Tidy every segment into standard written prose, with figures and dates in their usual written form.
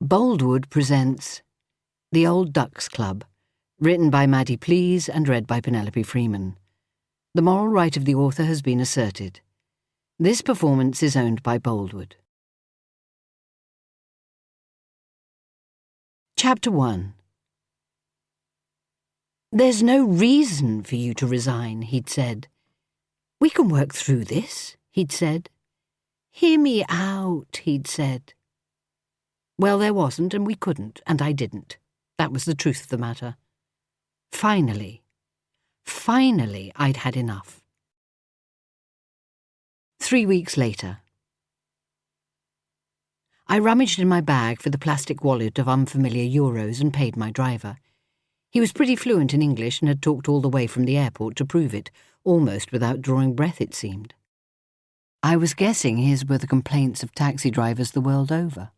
Boldwood presents The Old Ducks Club, written by Maddie Please and read by Penelope Freeman. The moral right of the author has been asserted. This performance is owned by Boldwood. Chapter 1. "There's no reason for you to resign," he'd said. "We can work through this," he'd said. "Hear me out," he'd said. Well, there wasn't, and we couldn't, and I didn't. That was the truth of the matter. Finally, I'd had enough. 3 weeks later. I rummaged in my bag for the plastic wallet of unfamiliar euros and paid my driver. He was pretty fluent in English and had talked all the way from the airport to prove it, almost without drawing breath, it seemed. I was guessing his were the complaints of taxi drivers the world over.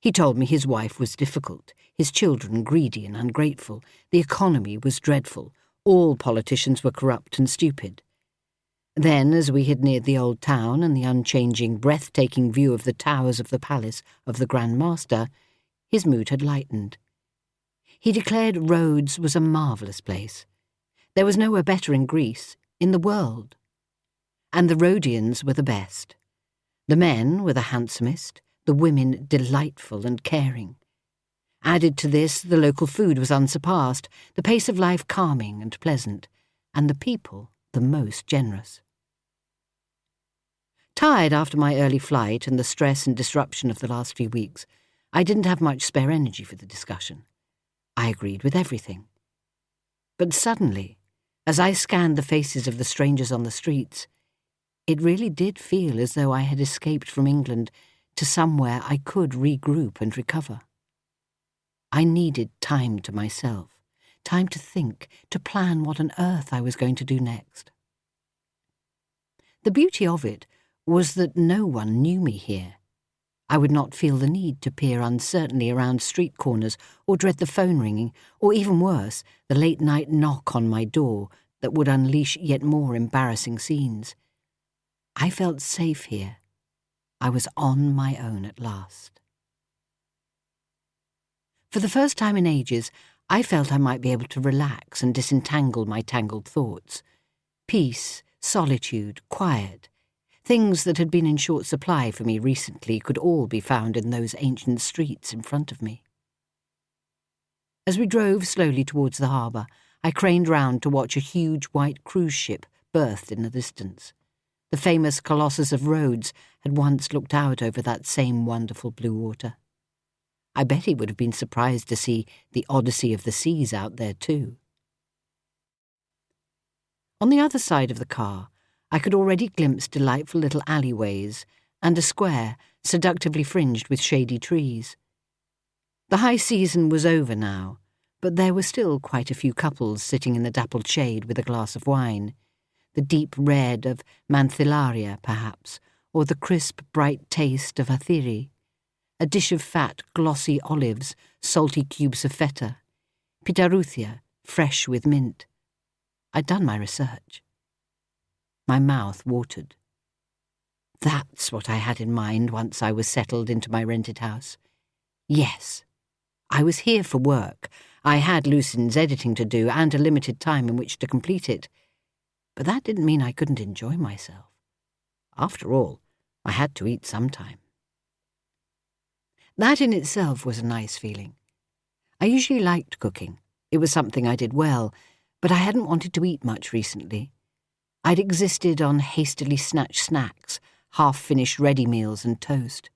He told me his wife was difficult, his children greedy and ungrateful, the economy was dreadful, all politicians were corrupt and stupid. Then, as we had neared the old town and the unchanging, breathtaking view of the towers of the palace of the Grand Master, his mood had lightened. He declared Rhodes was a marvellous place. There was nowhere better in Greece, in the world. And the Rhodians were the best. The men were the handsomest, the women delightful and caring. Added to this, the local food was unsurpassed, the pace of life calming and pleasant, and the people the most generous. Tired after my early flight and the stress and disruption of the last few weeks, I didn't have much spare energy for the discussion. I agreed with everything. But suddenly, as I scanned the faces of the strangers on the streets, it really did feel as though I had escaped from England to somewhere I could regroup and recover. I needed time to myself, time to think, to plan what on earth I was going to do next. The beauty of it was that no one knew me here. I would not feel the need to peer uncertainly around street corners or dread the phone ringing, or even worse, the late-night knock on my door that would unleash yet more embarrassing scenes. I felt safe here. I was on my own at last. For the first time in ages, I felt I might be able to relax and disentangle my tangled thoughts. Peace, solitude, quiet, things that had been in short supply for me recently could all be found in those ancient streets in front of me. As we drove slowly towards the harbour, I craned round to watch a huge white cruise ship berthed in the distance. The famous Colossus of Rhodes had once looked out over that same wonderful blue water. I bet he would have been surprised to see the Odyssey of the Seas out there too. On the other side of the car, I could already glimpse delightful little alleyways and a square seductively fringed with shady trees. The high season was over now, but there were still quite a few couples sitting in the dappled shade with a glass of wine, the deep red of Manthilaria, perhaps, or the crisp, bright taste of Athiri, a dish of fat, glossy olives, salty cubes of feta, pitaruthia, fresh with mint. I'd done my research. My mouth watered. That's what I had in mind once I was settled into my rented house. Yes, I was here for work. I had Lucin's editing to do and a limited time in which to complete it. But that didn't mean I couldn't enjoy myself. After all, I had to eat sometime. That in itself was a nice feeling. I usually liked cooking. It was something I did well, but I hadn't wanted to eat much recently. I'd existed on hastily snatched snacks, half-finished ready meals and toast.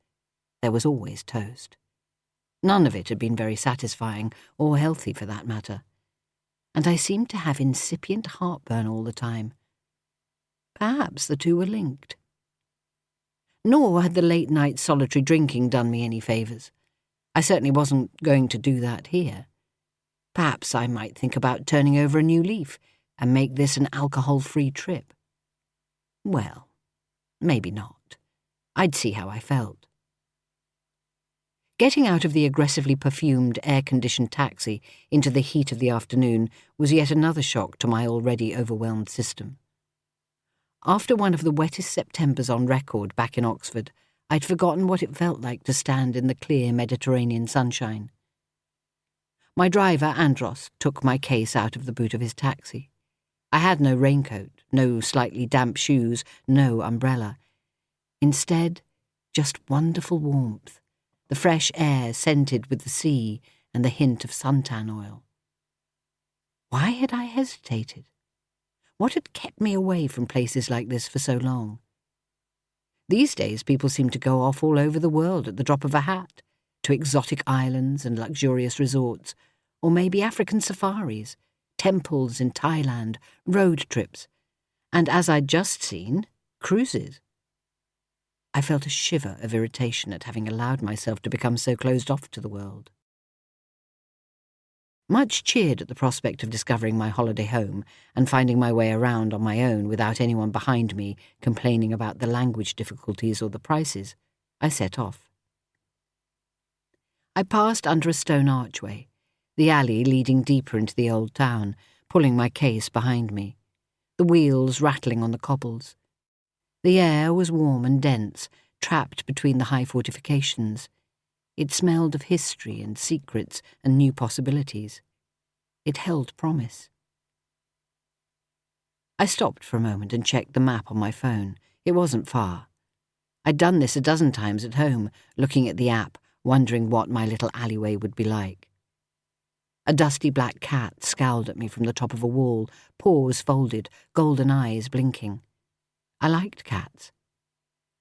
There was always toast. None of it had been very satisfying, or healthy for that matter. And I seemed to have incipient heartburn all the time. Perhaps the two were linked. Nor had the late-night solitary drinking done me any favours. I certainly wasn't going to do that here. Perhaps I might think about turning over a new leaf and make this an alcohol-free trip. Well, maybe not. I'd see how I felt. Getting out of the aggressively perfumed, air-conditioned taxi into the heat of the afternoon was yet another shock to my already overwhelmed system. After one of the wettest Septembers on record back in Oxford, I'd forgotten what it felt like to stand in the clear Mediterranean sunshine. My driver, Andros, took my case out of the boot of his taxi. I had no raincoat, no slightly damp shoes, no umbrella. Instead, just wonderful warmth, the fresh air scented with the sea and the hint of suntan oil. Why had I hesitated? What had kept me away from places like this for so long? These days people seem to go off all over the world at the drop of a hat, to exotic islands and luxurious resorts, or maybe African safaris, temples in Thailand, road trips, and as I'd just seen, cruises. I felt a shiver of irritation at having allowed myself to become so closed off to the world. Much cheered at the prospect of discovering my holiday home and finding my way around on my own without anyone behind me complaining about the language difficulties or the prices, I set off. I passed under a stone archway, the alley leading deeper into the old town, pulling my case behind me, the wheels rattling on the cobbles. The air was warm and dense, trapped between the high fortifications. It smelled of history and secrets and new possibilities. It held promise. I stopped for a moment and checked the map on my phone. It wasn't far. I'd done this a dozen times at home, looking at the app, wondering what my little alleyway would be like. A dusty black cat scowled at me from the top of a wall, paws folded, golden eyes blinking. I liked cats.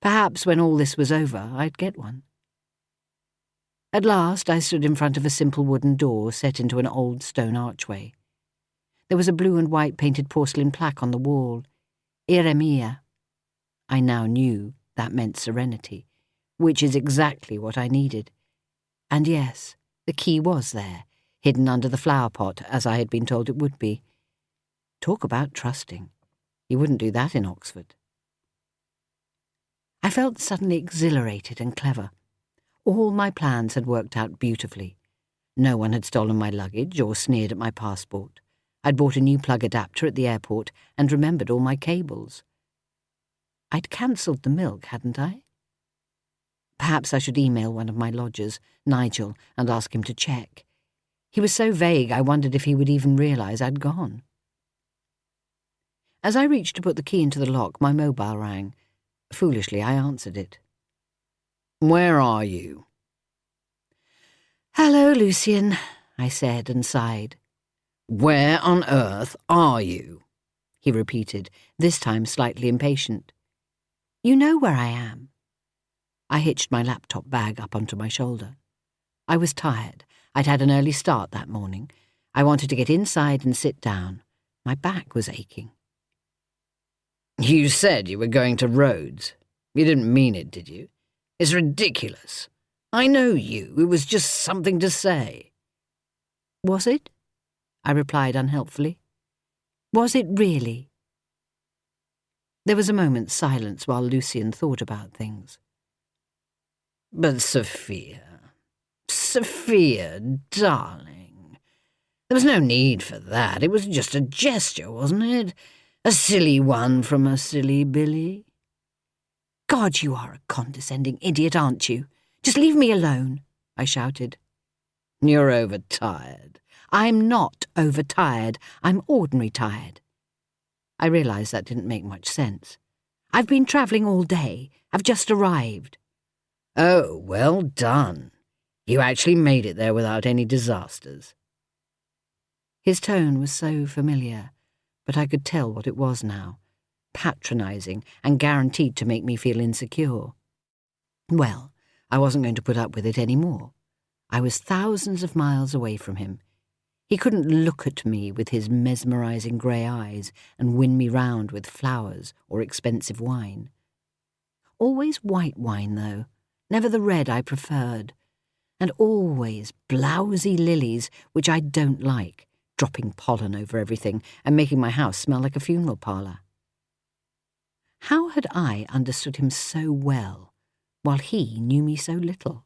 Perhaps when all this was over, I'd get one. At last, I stood in front of a simple wooden door set into an old stone archway. There was a blue and white painted porcelain plaque on the wall. Eremia. I now knew that meant serenity, which is exactly what I needed. And yes, the key was there, hidden under the flower pot, as I had been told it would be. Talk about trusting. You wouldn't do that in Oxford. I felt suddenly exhilarated and clever. All my plans had worked out beautifully. No one had stolen my luggage or sneered at my passport. I'd bought a new plug adapter at the airport and remembered all my cables. I'd cancelled the milk, hadn't I? Perhaps I should email one of my lodgers, Nigel, and ask him to check. He was so vague I wondered if he would even realise I'd gone. As I reached to put the key into the lock, my mobile rang. Foolishly, I answered it. "Where are you?" "Hello, Lucien," I said and sighed. "Where on earth are you?" he repeated, this time slightly impatient. "You know where I am." I hitched my laptop bag up onto my shoulder. I was tired. I'd had an early start that morning. I wanted to get inside and sit down. My back was aching. "You said you were going to Rhodes. You didn't mean it, did you? It's ridiculous. I know you. It was just something to say." "Was it?" I replied unhelpfully. "Was it really?" There was a moment's silence while Lucien thought about things. "But Sophia, darling, there was no need for that. It was just a gesture, wasn't it? A silly one from a silly Billy." "God, you are a condescending idiot, aren't you? Just leave me alone," I shouted. "You're overtired." "I'm not overtired. I'm ordinary tired." I realised that didn't make much sense. "I've been travelling all day. I've just arrived." "Oh, well done. You actually made it there without any disasters." His tone was so familiar, but I could tell what it was now. Patronising and guaranteed to make me feel insecure. Well, I wasn't going to put up with it any more. I was thousands of miles away from him. He couldn't look at me with his mesmerising grey eyes and win me round with flowers or expensive wine. Always white wine, though, never the red I preferred. And always blousy lilies, which I don't like, dropping pollen over everything and making my house smell like a funeral parlour. How had I understood him so well, while he knew me so little?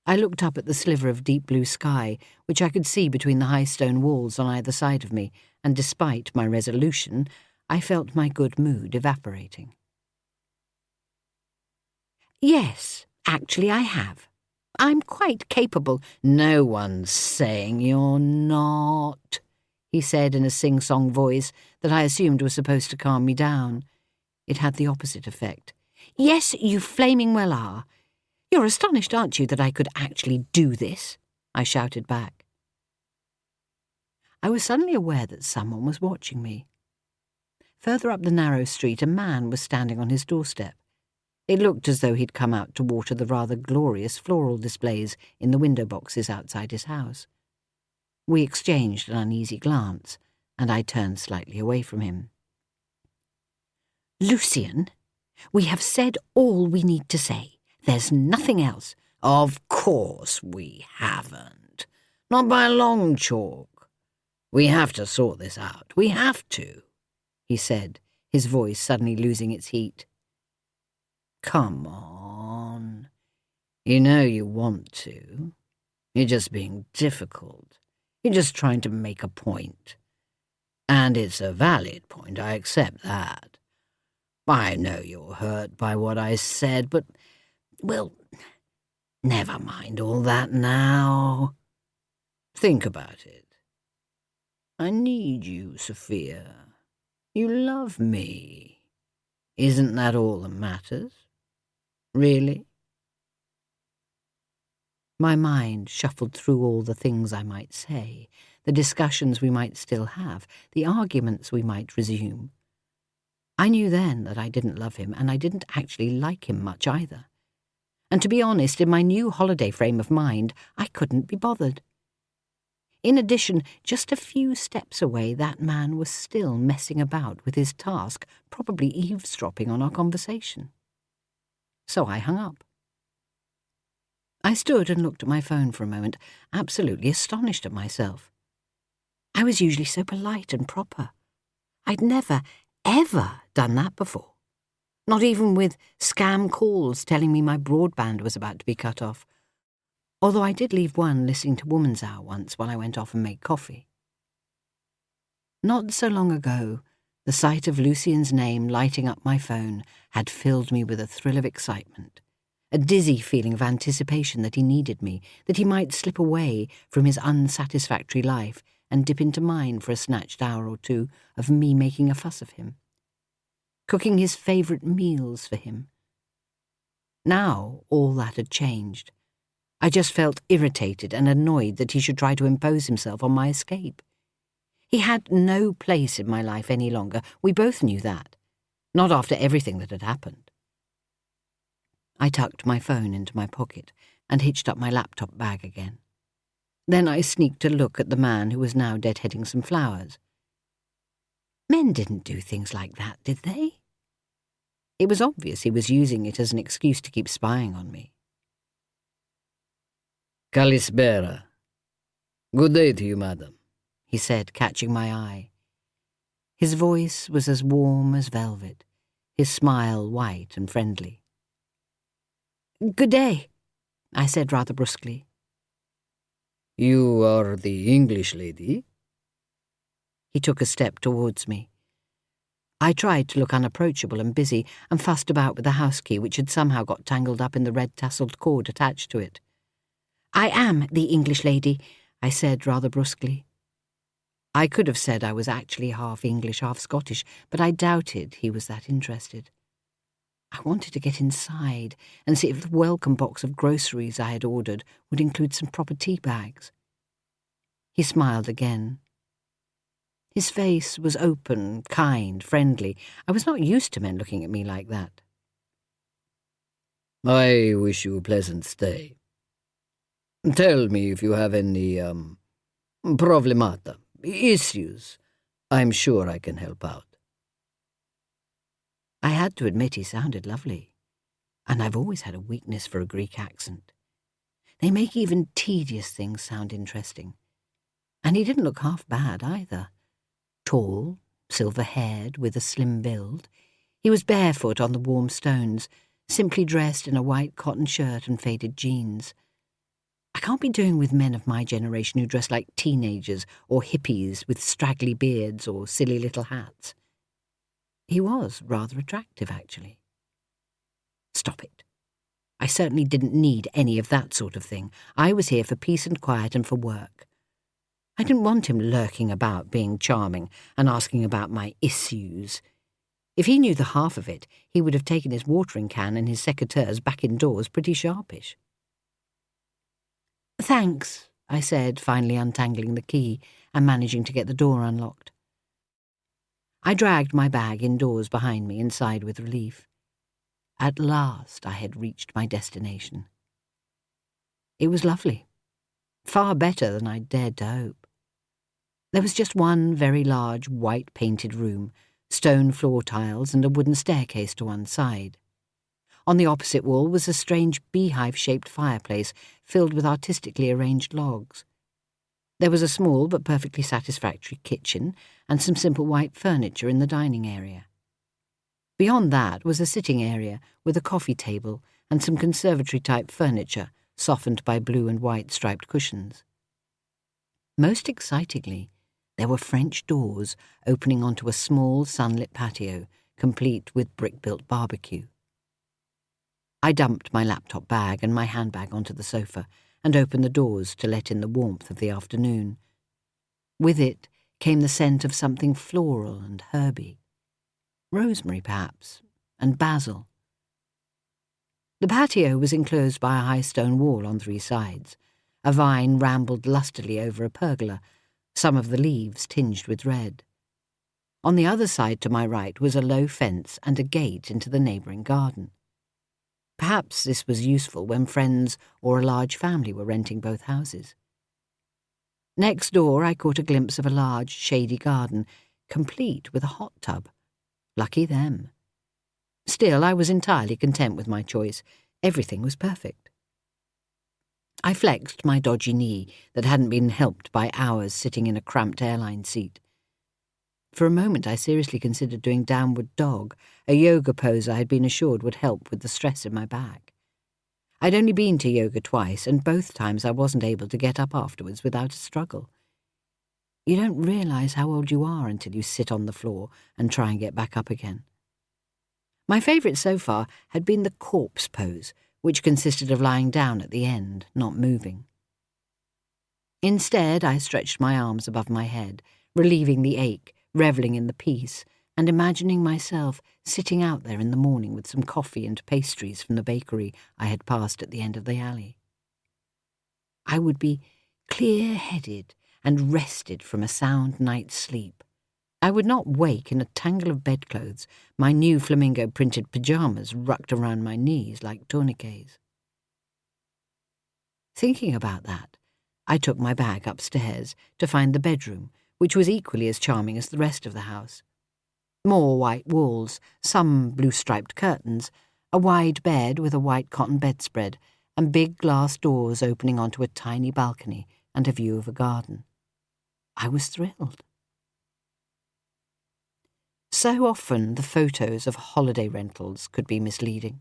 I looked up at the sliver of deep blue sky, which I could see between the high stone walls on either side of me, and despite my resolution, I felt my good mood evaporating. Yes, actually I have. I'm quite capable. No one's saying you're not, he said in a sing-song voice that I assumed was supposed to calm me down. It had the opposite effect. Yes, you flaming well are. You're astonished, aren't you, that I could actually do this? I shouted back. I was suddenly aware that someone was watching me. Further up the narrow street, a man was standing on his doorstep. It looked as though he'd come out to water the rather glorious floral displays in the window boxes outside his house. We exchanged an uneasy glance, and I turned slightly away from him. Lucian, we have said all we need to say. There's nothing else. Of course we haven't. Not by a long chalk. We have to sort this out. We have to, he said, his voice suddenly losing its heat. Come on. You know you want to. You're just being difficult. You're just trying to make a point. And it's a valid point, I accept that. I know you're hurt by what I said, but, well, never mind all that now. Think about it. I need you, Sophia. You love me. Isn't that all that matters? Really? My mind shuffled through all the things I might say, the discussions we might still have, the arguments we might resume. I knew then that I didn't love him, and I didn't actually like him much either. And to be honest, in my new holiday frame of mind, I couldn't be bothered. In addition, just a few steps away, that man was still messing about with his task, probably eavesdropping on our conversation. So I hung up. I stood and looked at my phone for a moment, absolutely astonished at myself. I was usually so polite and proper. I'd never, ever done that before. Not even with scam calls telling me my broadband was about to be cut off, although I did leave one listening to Woman's Hour once while I went off and made coffee. Not so long ago, the sight of Lucian's name lighting up my phone had filled me with a thrill of excitement, a dizzy feeling of anticipation that he needed me, that he might slip away from his unsatisfactory life and dip into mine for a snatched hour or two of me making a fuss of him, cooking his favourite meals for him. Now all that had changed. I just felt irritated and annoyed that he should try to impose himself on my escape. He had no place in my life any longer. We both knew that. Not after everything that had happened. I tucked my phone into my pocket and hitched up my laptop bag again. Then I sneaked a look at the man who was now deadheading some flowers. Men didn't do things like that, did they? It was obvious he was using it as an excuse to keep spying on me. Kalispera. Good day to you, madam, he said, catching my eye. His voice was as warm as velvet, his smile white and friendly. Good day, I said rather brusquely. You are the English lady? He took a step towards me. I tried to look unapproachable and busy and fussed about with the house key, which had somehow got tangled up in the red tasselled cord attached to it. I am the English lady, I said rather brusquely. I could have said I was actually half English, half Scottish, but I doubted he was that interested. I wanted to get inside and see if the welcome box of groceries I had ordered would include some proper tea bags. He smiled again. His face was open, kind, friendly. I was not used to men looking at me like that. I wish you a pleasant stay. Tell me if you have any, problemata, issues. I'm sure I can help out. I had to admit he sounded lovely, and I've always had a weakness for a Greek accent. They make even tedious things sound interesting. And he didn't look half bad either. Tall, silver-haired, with a slim build. He was barefoot on the warm stones, simply dressed in a white cotton shirt and faded jeans. I can't be doing with men of my generation who dress like teenagers or hippies with straggly beards or silly little hats. He was rather attractive, actually. Stop it. I certainly didn't need any of that sort of thing. I was here for peace and quiet and for work. I didn't want him lurking about being charming and asking about my issues. If he knew the half of it, he would have taken his watering can and his secateurs back indoors pretty sharpish. "Thanks," I said, finally untangling the key and managing to get the door unlocked. I dragged my bag indoors behind me and sighed with relief. At last I had reached my destination. It was lovely, far better than I'd dared to hope. There was just one very large white-painted room, stone floor tiles and a wooden staircase to one side. On the opposite wall was a strange beehive-shaped fireplace filled with artistically arranged logs. There was a small but perfectly satisfactory kitchen and some simple white furniture in the dining area. Beyond that was a sitting area with a coffee table and some conservatory-type furniture softened by blue and white striped cushions. Most excitingly, there were French doors opening onto a small sunlit patio, complete with brick-built barbecue. I dumped my laptop bag and my handbag onto the sofa and opened the doors to let in the warmth of the afternoon. With it came the scent of something floral and herby. Rosemary, perhaps, and basil. The patio was enclosed by a high stone wall on 3 sides. A vine rambled lustily over a pergola, some of the leaves tinged with red. On the other side to my right was a low fence and a gate into the neighbouring garden. Perhaps this was useful when friends or a large family were renting both houses. Next door I caught a glimpse of a large, shady garden, complete with a hot tub. Lucky them. Still, I was entirely content with my choice. Everything was perfect. I flexed my dodgy knee that hadn't been helped by hours sitting in a cramped airline seat. For a moment I seriously considered doing downward dog, a yoga pose I had been assured would help with the stress in my back. I'd only been to yoga twice, and both times I wasn't able to get up afterwards without a struggle. You don't realise how old you are until you sit on the floor and try and get back up again. My favourite so far had been the corpse pose, which consisted of lying down at the end, not moving. Instead, I stretched my arms above my head, relieving the ache, revelling in the peace, and imagining myself sitting out there in the morning with some coffee and pastries from the bakery I had passed at the end of the alley. I would be clear-headed and rested from a sound night's sleep. I would not wake in a tangle of bedclothes, my new flamingo-printed pyjamas rucked around my knees like tourniquets. Thinking about that, I took my bag upstairs to find the bedroom, which was equally as charming as the rest of the house. More white walls, some blue-striped curtains, a wide bed with a white cotton bedspread, and big glass doors opening onto a tiny balcony and a view of a garden. I was thrilled. So often the photos of holiday rentals could be misleading.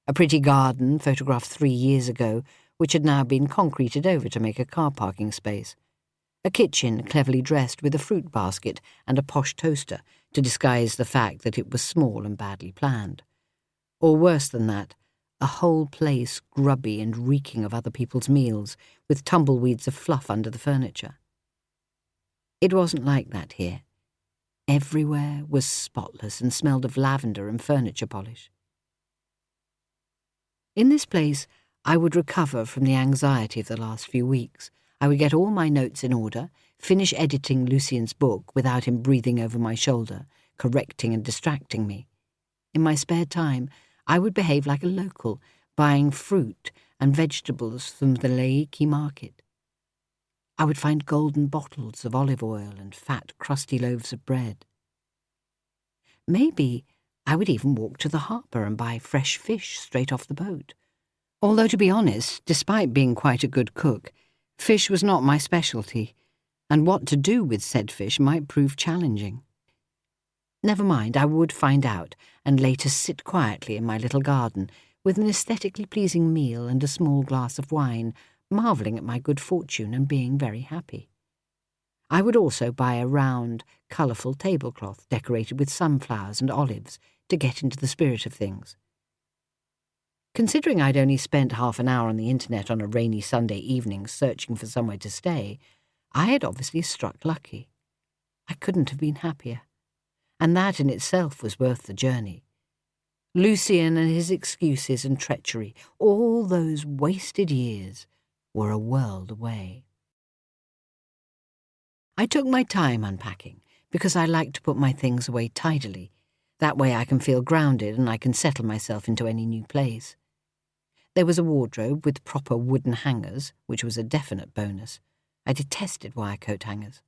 A pretty garden photographed 3 years ago, which had now been concreted over to make a car parking space. A kitchen cleverly dressed with a fruit basket and a posh toaster to disguise the fact that it was small and badly planned. Or worse than that, a whole place grubby and reeking of other people's meals, with tumbleweeds of fluff under the furniture. It wasn't like that here. Everywhere was spotless and smelled of lavender and furniture polish. In this place, I would recover from the anxiety of the last few weeks. I would get all my notes in order, finish editing Lucien's book without him breathing over my shoulder, correcting and distracting me. In my spare time, I would behave like a local, buying fruit and vegetables from the Laiki market. I would find golden bottles of olive oil and fat, crusty loaves of bread. Maybe I would even walk to the harbour and buy fresh fish straight off the boat. Although, to be honest, despite being quite a good cook, fish was not my specialty, and what to do with said fish might prove challenging. Never mind, I would find out, and later sit quietly in my little garden with an aesthetically pleasing meal and a small glass of wine, marvelling at my good fortune and being very happy. I would also buy a round, colourful tablecloth decorated with sunflowers and olives to get into the spirit of things. Considering I'd only spent half an hour on the internet on a rainy Sunday evening searching for somewhere to stay, I had obviously struck lucky. I couldn't have been happier, and that in itself was worth the journey. Lucien and his excuses and treachery, all those wasted years, were a world away. I took my time unpacking because I like to put my things away tidily. That way I can feel grounded and I can settle myself into any new place. There was a wardrobe with proper wooden hangers, which was a definite bonus. I detested wire coat hangers.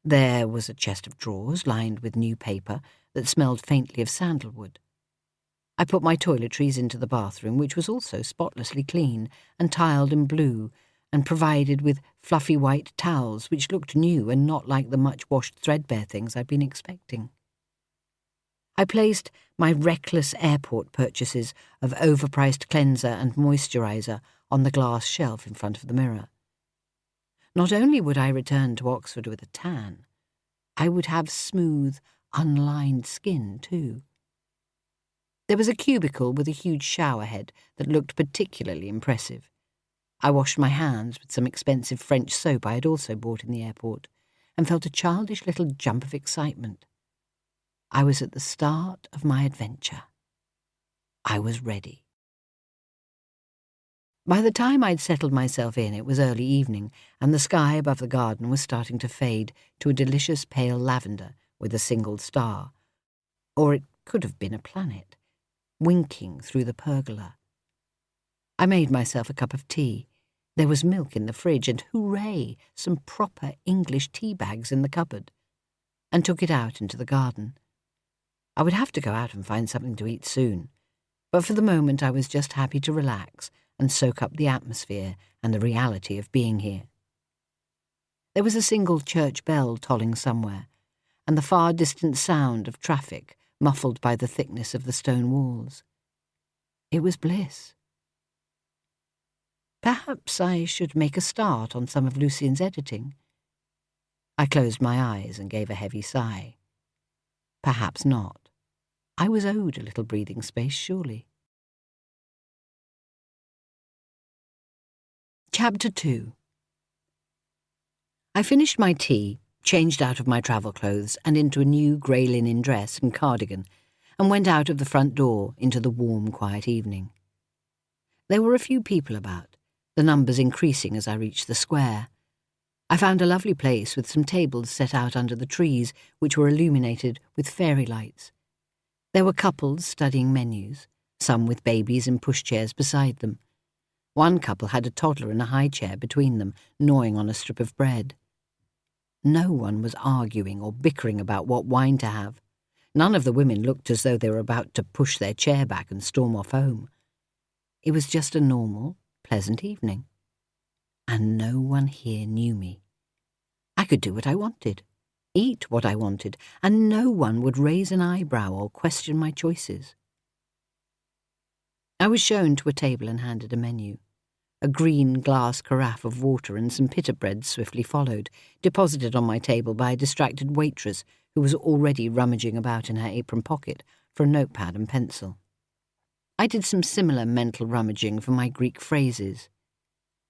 There was a chest of drawers lined with new paper that smelled faintly of sandalwood. I put my toiletries into the bathroom, which was also spotlessly clean and tiled in blue, and provided with fluffy white towels which looked new and not like the much-washed threadbare things I'd been expecting. I placed my reckless airport purchases of overpriced cleanser and moisturiser on the glass shelf in front of the mirror. Not only would I return to Oxford with a tan, I would have smooth, unlined skin too. There was a cubicle with a huge shower head that looked particularly impressive. I washed my hands with some expensive French soap I had also bought in the airport, and felt a childish little jump of excitement. I was at the start of my adventure. I was ready. By the time I'd settled myself in, it was early evening, and the sky above the garden was starting to fade to a delicious pale lavender with a single star, or it could have been a planet, winking through the pergola. I made myself a cup of tea. There was milk in the fridge, and hooray, some proper English tea bags in the cupboard, and took it out into the garden. I would have to go out and find something to eat soon, but for the moment I was just happy to relax and soak up the atmosphere and the reality of being here. There was a single church bell tolling somewhere, and the far distant sound of traffic muffled by the thickness of the stone walls. It was bliss. Perhaps I should make a start on some of Lucien's editing. I closed my eyes and gave a heavy sigh. Perhaps not. I was owed a little breathing space, surely. Chapter 2. I finished my tea, changed out of my travel clothes and into a new grey linen dress and cardigan, and went out of the front door into the warm, quiet evening. There were a few people about, the numbers increasing as I reached the square. I found a lovely place with some tables set out under the trees, which were illuminated with fairy lights. There were couples studying menus, some with babies in pushchairs beside them. One couple had a toddler in a high chair between them, gnawing on a strip of bread. No one was arguing or bickering about what wine to have. None of the women looked as though they were about to push their chair back and storm off home. It was just a normal, pleasant evening. And no one here knew me. I could do what I wanted, eat what I wanted, and no one would raise an eyebrow or question my choices. I was shown to a table and handed a menu. A green glass carafe of water and some pita bread swiftly followed, deposited on my table by a distracted waitress who was already rummaging about in her apron pocket for a notepad and pencil. I did some similar mental rummaging for my Greek phrases.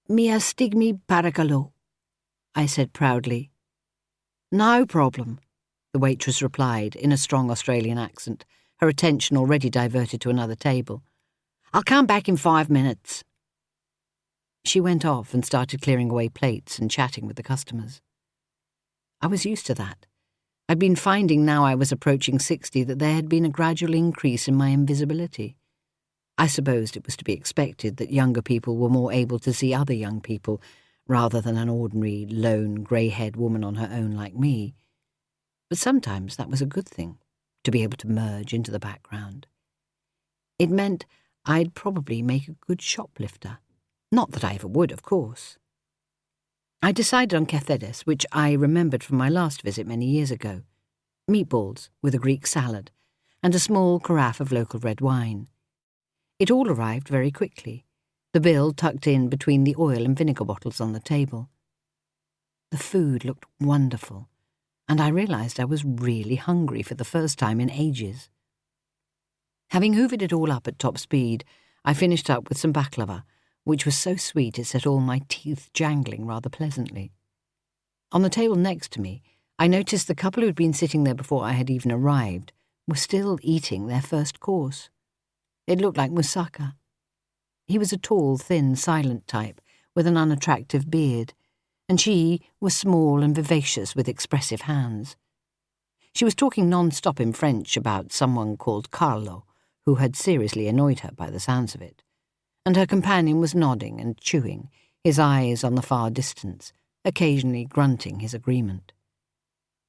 Mia stigmi parakalo, I said proudly. No problem, the waitress replied in a strong Australian accent, her attention already diverted to another table. I'll come back in 5 minutes. She went off and started clearing away plates and chatting with the customers. I was used to that. I'd been finding now I was approaching 60 that there had been a gradual increase in my invisibility. I supposed it was to be expected that younger people were more able to see other young people rather than an ordinary, lone, grey-haired woman on her own like me. But sometimes that was a good thing, to be able to merge into the background. It meant I'd probably make a good shoplifter. Not that I ever would, of course. I decided on kethedes, which I remembered from my last visit many years ago. Meatballs with a Greek salad, and a small carafe of local red wine. It all arrived very quickly, the bill tucked in between the oil and vinegar bottles on the table. The food looked wonderful, and I realised I was really hungry for the first time in ages. Having hoovered it all up at top speed, I finished up with some baklava, which was so sweet it set all my teeth jangling rather pleasantly. On the table next to me, I noticed the couple who had been sitting there before I had even arrived were still eating their first course. It looked like moussaka. He was a tall, thin, silent type with an unattractive beard, and she was small and vivacious with expressive hands. She was talking non-stop in French about someone called Carlo, who had seriously annoyed her by the sounds of it, and her companion was nodding and chewing, his eyes on the far distance, occasionally grunting his agreement.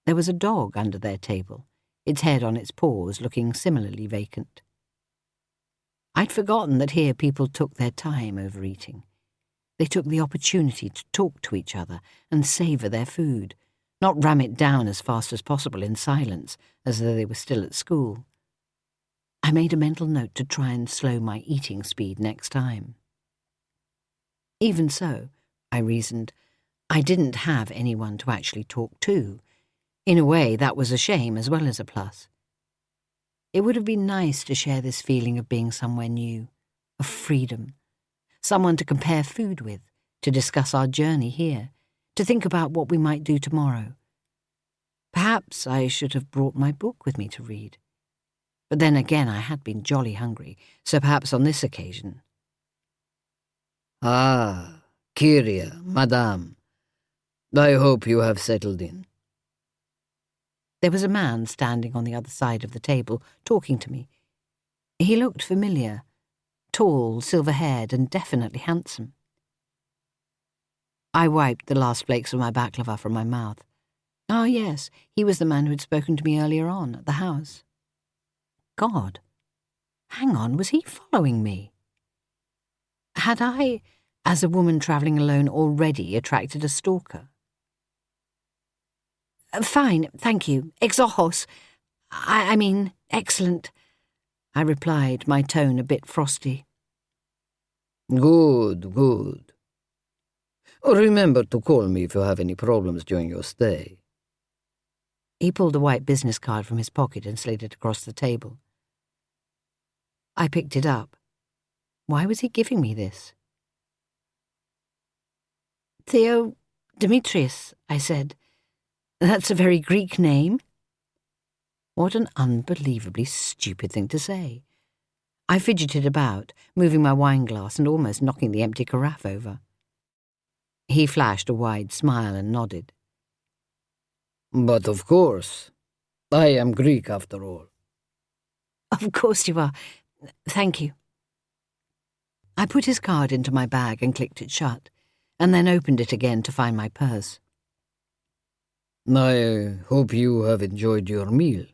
There was a dog under their table, its head on its paws, looking similarly vacant. I'd forgotten that here people took their time over eating. They took the opportunity to talk to each other and savour their food, not ram it down as fast as possible in silence, as though they were still at school. I made a mental note to try and slow my eating speed next time. Even so, I reasoned, I didn't have anyone to actually talk to. In a way, that was a shame as well as a plus. It would have been nice to share this feeling of being somewhere new, of freedom, someone to compare food with, to discuss our journey here, to think about what we might do tomorrow. Perhaps I should have brought my book with me to read. But then again, I had been jolly hungry, so perhaps on this occasion. Ah, Kyria, Madame. I hope you have settled in. There was a man standing on the other side of the table, talking to me. He looked familiar, tall, silver-haired, and definitely handsome. I wiped the last flakes of my baklava from my mouth. Ah, yes, he was the man who had spoken to me earlier on at the house. God, hang on, was he following me? Had I, as a woman travelling alone, already attracted a stalker? Fine, thank you. Exojos. I mean, excellent, I replied, my tone a bit frosty. Good, good. Remember to call me if you have any problems during your stay. He pulled a white business card from his pocket and slid it across the table. I picked it up. Why was he giving me this? Theo Demetrius, I said. That's a very Greek name. What an unbelievably stupid thing to say. I fidgeted about, moving my wineglass and almost knocking the empty carafe over. He flashed a wide smile and nodded. But of course, I am Greek after all. Of course you are. Thank you. I put his card into my bag and clicked it shut, and then opened it again to find my purse. I hope you have enjoyed your meal.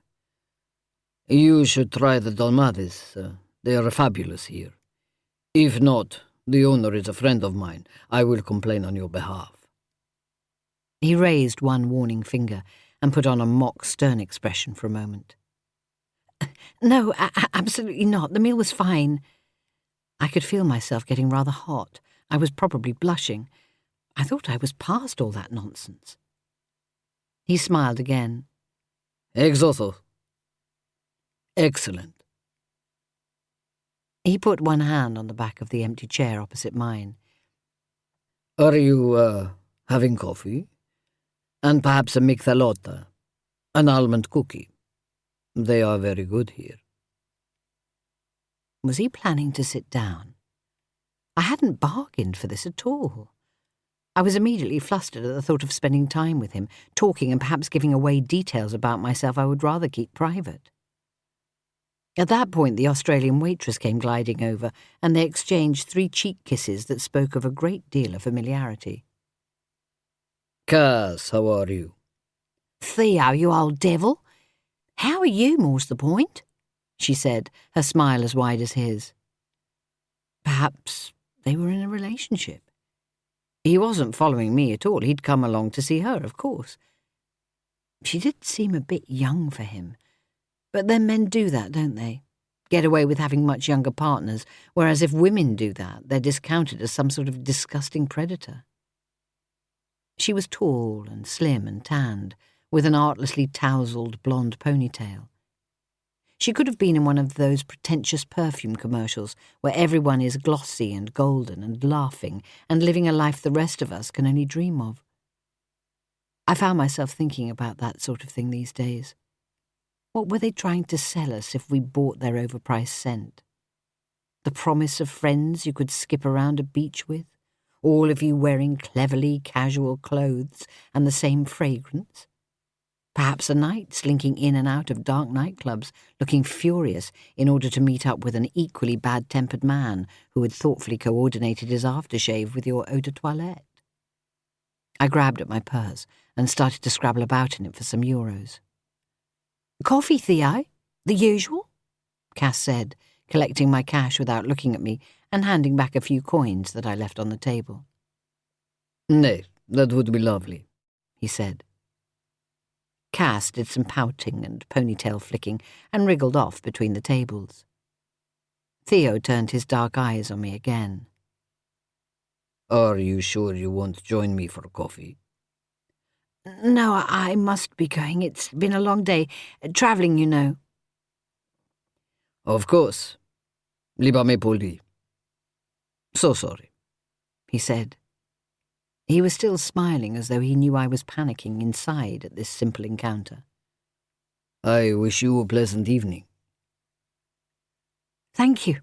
You should try the dolmades. They are fabulous here. If not, the owner is a friend of mine. I will complain on your behalf. He raised one warning finger and put on a mock stern expression for a moment. No, absolutely not. The meal was fine. I could feel myself getting rather hot. I was probably blushing. I thought I was past all that nonsense. He smiled again. Exoso. Excellent. He put one hand on the back of the empty chair opposite mine. Are you, having coffee? And perhaps a mixalota, an almond cookie. They are very good here. Was he planning to sit down? I hadn't bargained for this at all. I was immediately flustered at the thought of spending time with him, talking and perhaps giving away details about myself I would rather keep private. At that point, the Australian waitress came gliding over, and they exchanged 3 cheek kisses that spoke of a great deal of familiarity. Cass, how are you? Theo, you old devil. How are you, more's the point? She said, her smile as wide as his. Perhaps they were in a relationship. He wasn't following me at all. He'd come along to see her, of course. She did seem a bit young for him. But then men do that, don't they? Get away with having much younger partners, whereas if women do that, they're discounted as some sort of disgusting predator. She was tall and slim and tanned, with an artlessly tousled blonde ponytail. She could have been in one of those pretentious perfume commercials where everyone is glossy and golden and laughing and living a life the rest of us can only dream of. I found myself thinking about that sort of thing these days. What were they trying to sell us if we bought their overpriced scent? The promise of friends you could skip around a beach with, all of you wearing cleverly casual clothes and the same fragrance? Perhaps a night slinking in and out of dark nightclubs, looking furious in order to meet up with an equally bad-tempered man who had thoughtfully coordinated his aftershave with your eau de toilette. I grabbed at my purse and started to scrabble about in it for some euros. "Coffee, Theo? The usual?" Cass said, collecting my cash without looking at me and handing back a few coins that I left on the table. "Nay, that would be lovely," he said. Cass did some pouting and ponytail flicking and wriggled off between the tables. Theo turned his dark eyes on me again. "Are you sure you won't join me for coffee?" "No, I must be going. It's been a long day. Travelling, you know." "Of course. Lieber me poli. So sorry," he said. He was still smiling as though he knew I was panicking inside at this simple encounter. "I wish you a pleasant evening." "Thank you."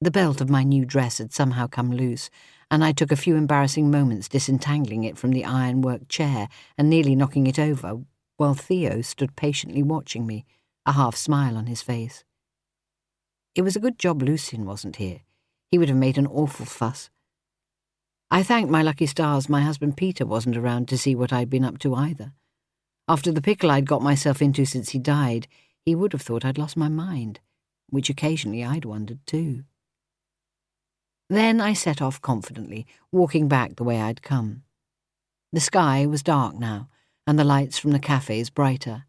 The belt of my new dress had somehow come loose, and I took a few embarrassing moments disentangling it from the ironwork chair and nearly knocking it over, while Theo stood patiently watching me, a half smile on his face. It was a good job Lucien wasn't here. He would have made an awful fuss. I thanked my lucky stars my husband Peter wasn't around to see what I'd been up to either. After the pickle I'd got myself into since he died, he would have thought I'd lost my mind, which occasionally I'd wondered too. Then I set off confidently, walking back the way I'd come. The sky was dark now, and the lights from the cafes brighter.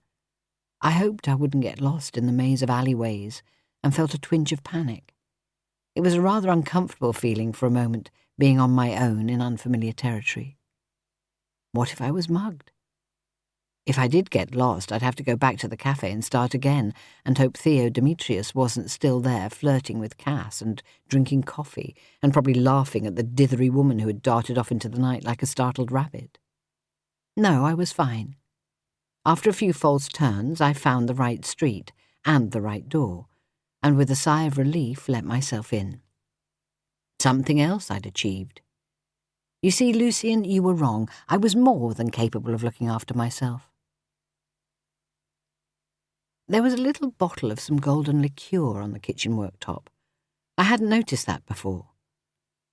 I hoped I wouldn't get lost in the maze of alleyways, and felt a twinge of panic. It was a rather uncomfortable feeling for a moment, being on my own in unfamiliar territory. What if I was mugged? If I did get lost, I'd have to go back to the cafe and start again, and hope Theo Demetrius wasn't still there flirting with Cass and drinking coffee, and probably laughing at the dithery woman who had darted off into the night like a startled rabbit. No, I was fine. After a few false turns, I found the right street and the right door, and with a sigh of relief let myself in. Something else I'd achieved. You see, Lucien, you were wrong. I was more than capable of looking after myself. There was a little bottle of some golden liqueur on the kitchen worktop. I hadn't noticed that before.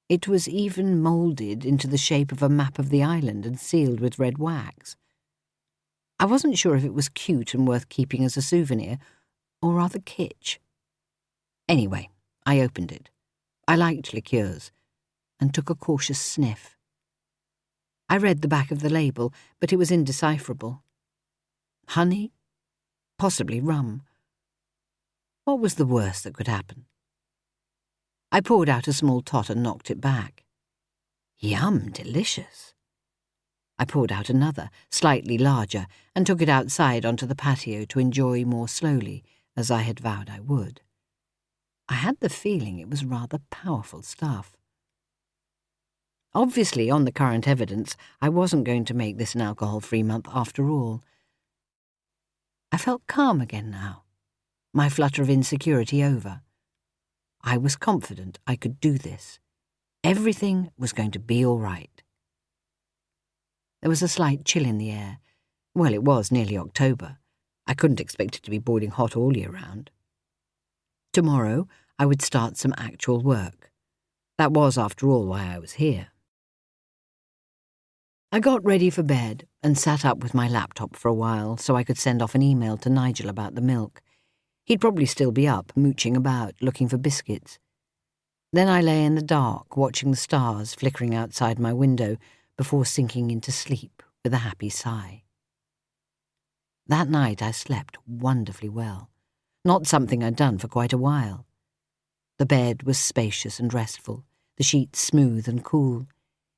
It was even moulded into the shape of a map of the island and sealed with red wax. I wasn't sure if it was cute and worth keeping as a souvenir, or rather kitsch. Anyway, I opened it. I liked liqueurs, and took a cautious sniff. I read the back of the label, but it was indecipherable. Honey? Possibly rum. What was the worst that could happen? I poured out a small tot and knocked it back. Yum, delicious. I poured out another, slightly larger, and took it outside onto the patio to enjoy more slowly, as I had vowed I would. I had the feeling it was rather powerful stuff. Obviously, on the current evidence, I wasn't going to make this an alcohol-free month after all. I felt calm again now, my flutter of insecurity over. I was confident I could do this. Everything was going to be all right. There was a slight chill in the air. Well, it was nearly October. I couldn't expect it to be boiling hot all year round. Tomorrow, I would start some actual work. That was, after all, why I was here. I got ready for bed and sat up with my laptop for a while so I could send off an email to Nigel about the milk. He'd probably still be up, mooching about, looking for biscuits. Then I lay in the dark, watching the stars flickering outside my window before sinking into sleep with a happy sigh. That night I slept wonderfully well, not something I'd done for quite a while. The bed was spacious and restful, the sheets smooth and cool.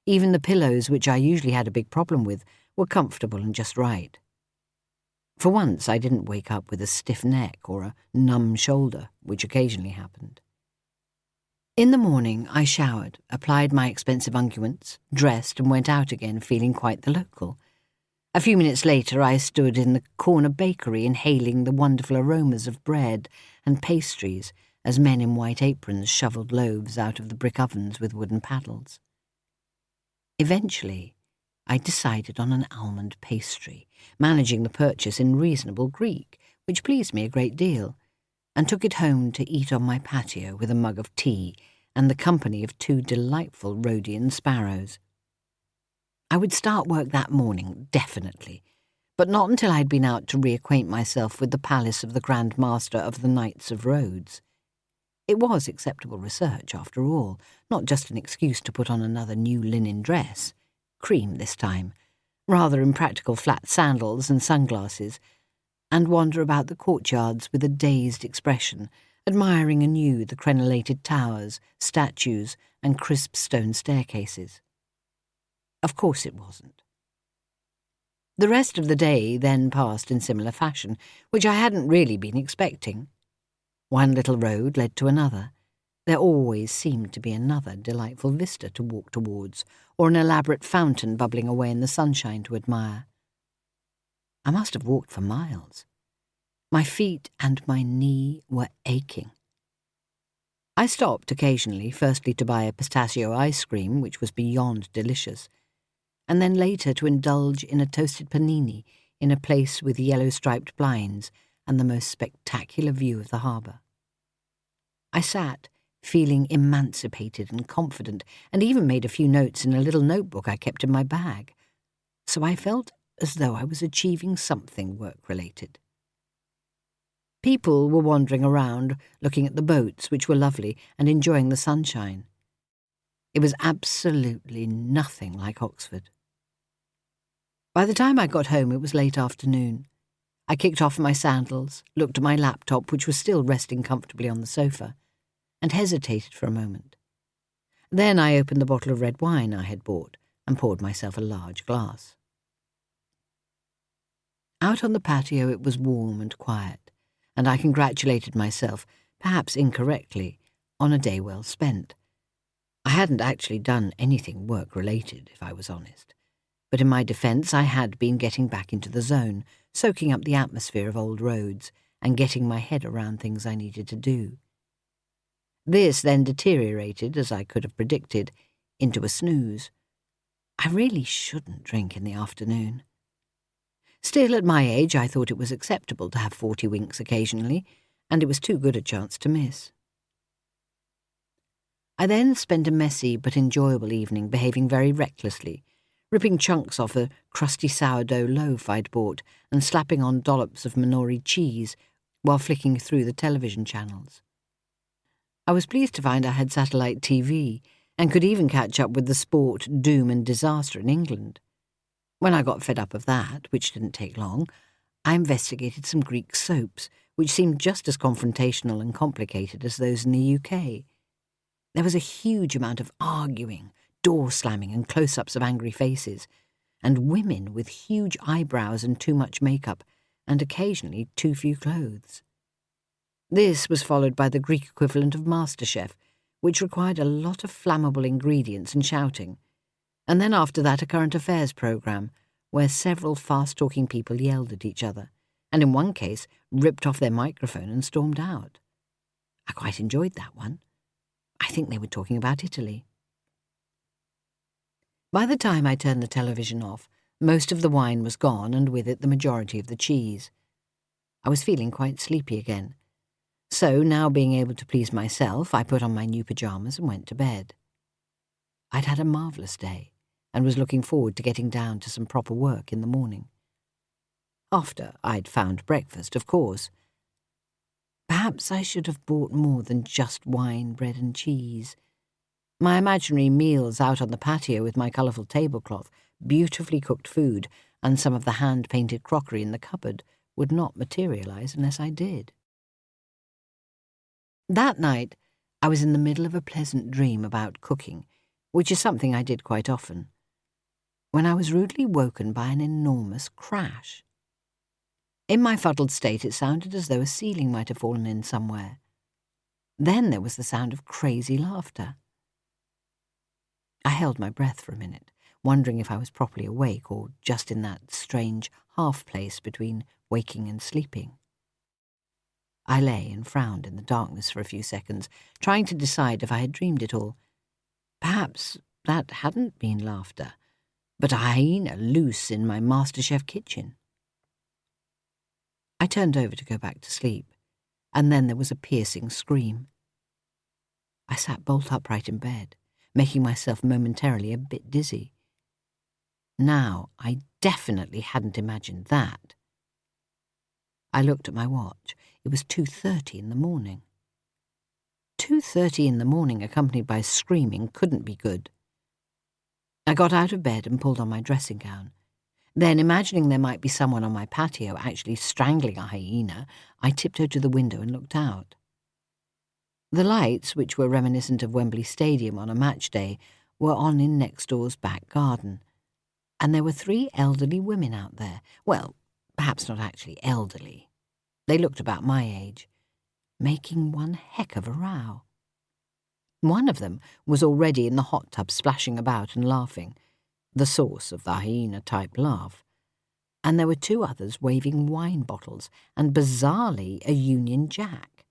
Even the pillows, which I usually had a big problem with, were comfortable and just right. For once, I didn't wake up with a stiff neck or a numb shoulder, which occasionally happened. In the morning, I showered, applied my expensive unguents, dressed and went out again feeling quite the local. A few minutes later, I stood in the corner bakery inhaling the wonderful aromas of bread and pastries as men in white aprons shovelled loaves out of the brick ovens with wooden paddles. Eventually, I decided on an almond pastry, managing the purchase in reasonable Greek, which pleased me a great deal, and took it home to eat on my patio with a mug of tea and the company of 2 delightful Rhodian sparrows. I would start work that morning, definitely, but not until I'd been out to reacquaint myself with the palace of the Grand Master of the Knights of Rhodes. It was acceptable research, after all, not just an excuse to put on another new linen dress, cream this time, rather impractical flat sandals and sunglasses, and wander about the courtyards with a dazed expression, admiring anew the crenellated towers, statues, and crisp stone staircases. Of course it wasn't. The rest of the day then passed in similar fashion, which I hadn't really been expecting. One little road led to another. There always seemed to be another delightful vista to walk towards, or an elaborate fountain bubbling away in the sunshine to admire. I must have walked for miles. My feet and my knee were aching. I stopped occasionally, firstly to buy a pistachio ice cream, which was beyond delicious, and then later to indulge in a toasted panini in a place with yellow-striped blinds and the most spectacular view of the harbour. I sat, feeling emancipated and confident, and even made a few notes in a little notebook I kept in my bag, so I felt as though I was achieving something work-related. People were wandering around, looking at the boats, which were lovely, and enjoying the sunshine. It was absolutely nothing like Oxford. By the time I got home, it was late afternoon. I kicked off my sandals, looked at my laptop, which was still resting comfortably on the sofa, and hesitated for a moment. Then I opened the bottle of red wine I had bought and poured myself a large glass. Out on the patio it was warm and quiet, and I congratulated myself, perhaps incorrectly, on a day well spent. I hadn't actually done anything work-related, if I was honest, but in my defence I had been getting back into the zone, soaking up the atmosphere of old Rhodes, and getting my head around things I needed to do. This then deteriorated, as I could have predicted, into a snooze. I really shouldn't drink in the afternoon. Still, at my age, I thought it was acceptable to have 40 winks occasionally, and it was too good a chance to miss. I then spent a messy but enjoyable evening behaving very recklessly, ripping chunks off a crusty sourdough loaf I'd bought and slapping on dollops of Minori cheese while flicking through the television channels. I was pleased to find I had satellite TV and could even catch up with the sport, doom and disaster in England. When I got fed up of that, which didn't take long, I investigated some Greek soaps, which seemed just as confrontational and complicated as those in the UK. There was a huge amount of arguing, door slamming and close-ups of angry faces, and women with huge eyebrows and too much makeup, and occasionally too few clothes. This was followed by the Greek equivalent of MasterChef, which required a lot of flammable ingredients and shouting, and then after that a current affairs programme, where several fast-talking people yelled at each other, and in one case ripped off their microphone and stormed out. I quite enjoyed that one. I think they were talking about Italy. By the time I turned the television off, most of the wine was gone, and with it the majority of the cheese. I was feeling quite sleepy again. So, now being able to please myself, I put on my new pyjamas and went to bed. I'd had a marvellous day, and was looking forward to getting down to some proper work in the morning. After I'd found breakfast, of course. Perhaps I should have bought more than just wine, bread and cheese. My imaginary meals out on the patio with my colourful tablecloth, beautifully cooked food, and some of the hand-painted crockery in the cupboard would not materialise unless I did. That night, I was in the middle of a pleasant dream about cooking, which is something I did quite often, when I was rudely woken by an enormous crash. In my fuddled state, it sounded as though a ceiling might have fallen in somewhere. Then there was the sound of crazy laughter. I held my breath for a minute, wondering if I was properly awake or just in that strange half-place between waking and sleeping. I lay and frowned in the darkness for a few seconds, trying to decide if I had dreamed it all. Perhaps that hadn't been laughter, but a hyena loose in my MasterChef kitchen. I turned over to go back to sleep, and then there was a piercing scream. I sat bolt upright in bed, making myself momentarily a bit dizzy. Now, I definitely hadn't imagined that. I looked at my watch. It was 2:30 in the morning. 2:30 in the morning accompanied by screaming couldn't be good. I got out of bed and pulled on my dressing gown. Then, imagining there might be someone on my patio actually strangling a hyena, I tiptoed to the window and looked out. The lights, which were reminiscent of Wembley Stadium on a match day, were on in next door's back garden, and there were 3 elderly women out there. Well, perhaps not actually elderly. They looked about my age, making one heck of a row. One of them was already in the hot tub splashing about and laughing, the source of the hyena-type laugh, and there were 2 others waving wine bottles and, bizarrely, a Union Jack.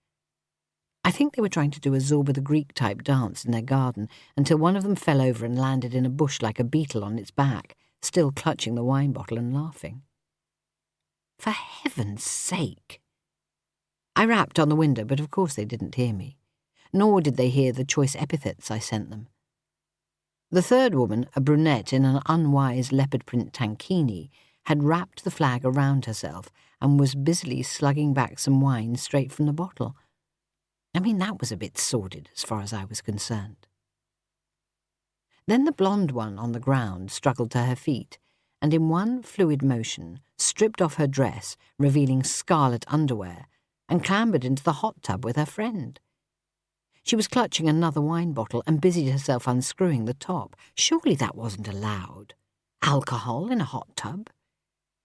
I think they were trying to do a Zorba the Greek-type dance in their garden until one of them fell over and landed in a bush like a beetle on its back, still clutching the wine bottle and laughing. For heaven's sake! I rapped on the window, but of course they didn't hear me, nor did they hear the choice epithets I sent them. The third woman, a brunette in an unwise leopard print tankini, had wrapped the flag around herself and was busily slugging back some wine straight from the bottle. I mean, that was a bit sordid as far as I was concerned. Then the blonde one on the ground struggled to her feet, and in one fluid motion stripped off her dress, revealing scarlet underwear, and clambered into the hot tub with her friend. She was clutching another wine bottle and busied herself unscrewing the top. Surely that wasn't allowed. Alcohol in a hot tub?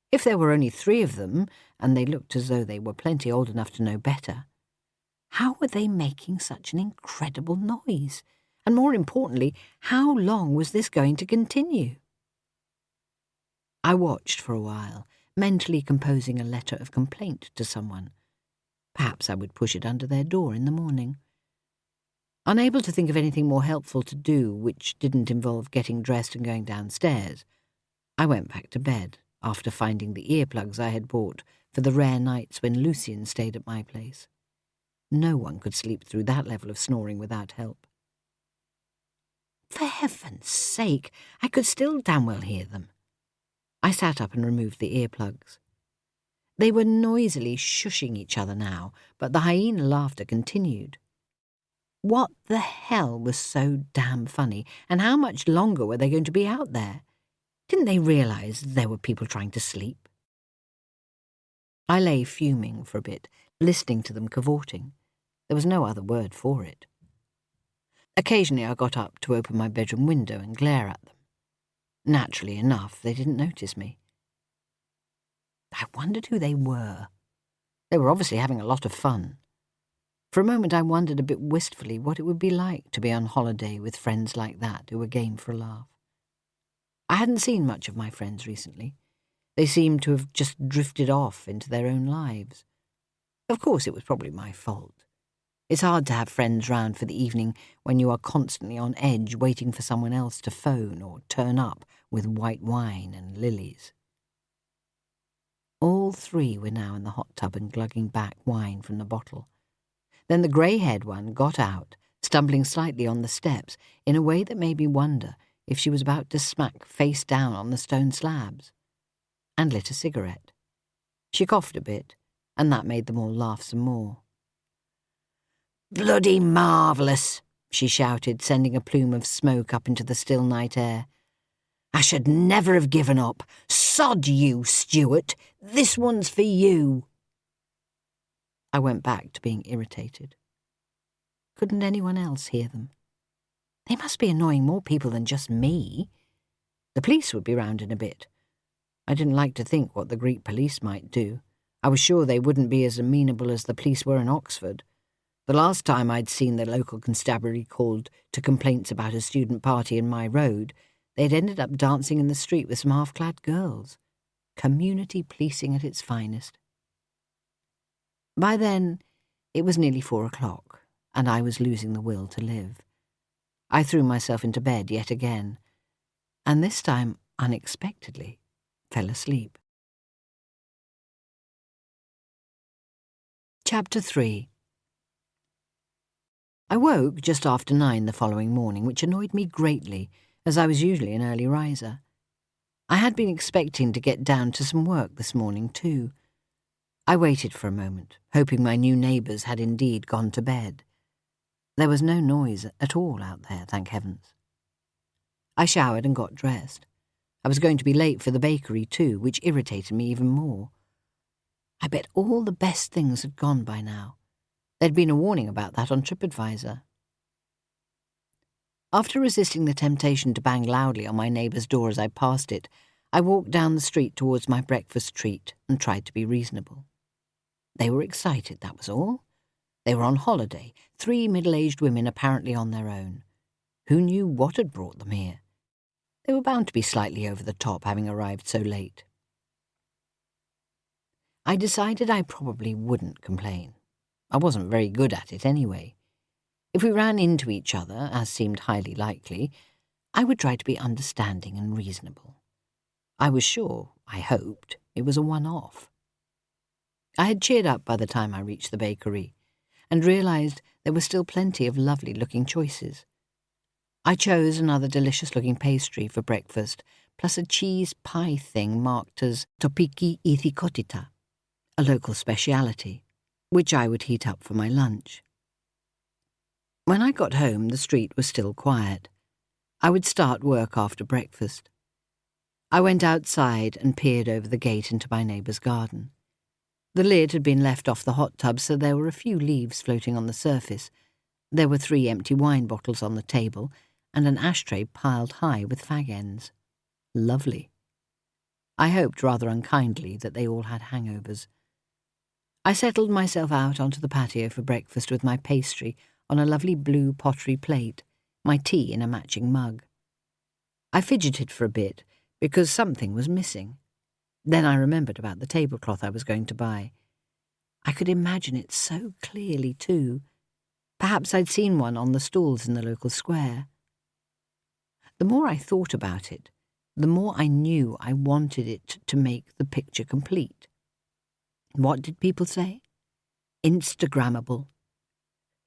If there were only 3 of them, and they looked as though they were plenty old enough to know better, how were they making such an incredible noise? And more importantly, how long was this going to continue? I watched for a while, mentally composing a letter of complaint to someone. Perhaps I would push it under their door in the morning. Unable to think of anything more helpful to do which didn't involve getting dressed and going downstairs, I went back to bed after finding the earplugs I had bought for the rare nights when Lucien stayed at my place. No one could sleep through that level of snoring without help. For heaven's sake, I could still damn well hear them. I sat up and removed the earplugs. They were noisily shushing each other now, but the hyena laughter continued. What the hell was so damn funny, and how much longer were they going to be out there? Didn't they realise there were people trying to sleep? I lay fuming for a bit, listening to them cavorting. There was no other word for it. Occasionally I got up to open my bedroom window and glare at them. Naturally enough, they didn't notice me. I wondered who they were. They were obviously having a lot of fun. For a moment I wondered a bit wistfully what it would be like to be on holiday with friends like that who were game for a laugh. I hadn't seen much of my friends recently. They seemed to have just drifted off into their own lives. Of course it was probably my fault. It's hard to have friends round for the evening when you are constantly on edge waiting for someone else to phone or turn up with white wine and lilies. All 3 were now in the hot tub and glugging back wine from the bottle. Then the grey-haired one got out, stumbling slightly on the steps in a way that made me wonder if she was about to smack face down on the stone slabs, and lit a cigarette. She coughed a bit, and that made them all laugh some more. "Bloody marvellous," she shouted, sending a plume of smoke up into the still night air. "I should never have given up. Sod you, Stuart. This one's for you." I went back to being irritated. Couldn't anyone else hear them? They must be annoying more people than just me. The police would be round in a bit. I didn't like to think what the Greek police might do. I was sure they wouldn't be as amenable as the police were in Oxford. The last time I'd seen the local constabulary called to complaints about a student party in my road, they'd ended up dancing in the street with some half-clad girls. Community policing at its finest. By then, it was nearly 4 o'clock, and I was losing the will to live. I threw myself into bed yet again, and this time, unexpectedly, fell asleep. Chapter 3. I woke just after 9 the following morning, which annoyed me greatly, as I was usually an early riser. I had been expecting to get down to some work this morning too. I waited for a moment, hoping my new neighbours had indeed gone to bed. There was no noise at all out there, thank heavens. I showered and got dressed. I was going to be late for the bakery too, which irritated me even more. I bet all the best things had gone by now. There'd been a warning about that on TripAdvisor. After resisting the temptation to bang loudly on my neighbour's door as I passed it, I walked down the street towards my breakfast treat and tried to be reasonable. They were excited, that was all. They were on holiday, 3 middle-aged women apparently on their own. Who knew what had brought them here? They were bound to be slightly over the top, having arrived so late. I decided I probably wouldn't complain. I wasn't very good at it anyway. If we ran into each other, as seemed highly likely, I would try to be understanding and reasonable. I was sure, I hoped, it was a one-off. I had cheered up by the time I reached the bakery, and realised there were still plenty of lovely-looking choices. I chose another delicious-looking pastry for breakfast, plus a cheese pie thing marked as topiki ithikotita, a local speciality, which I would heat up for my lunch. When I got home, the street was still quiet. I would start work after breakfast. I went outside and peered over the gate into my neighbour's garden. The lid had been left off the hot tub, so there were a few leaves floating on the surface. There were 3 empty wine bottles on the table, and an ashtray piled high with fag ends. Lovely. I hoped rather unkindly that they all had hangovers. I settled myself out onto the patio for breakfast with my pastry on a lovely blue pottery plate, my tea in a matching mug. I fidgeted for a bit because something was missing. Then I remembered about the tablecloth I was going to buy. I could imagine it so clearly too. Perhaps I'd seen one on the stalls in the local square. The more I thought about it, the more I knew I wanted it to make the picture complete. What did people say? Instagrammable.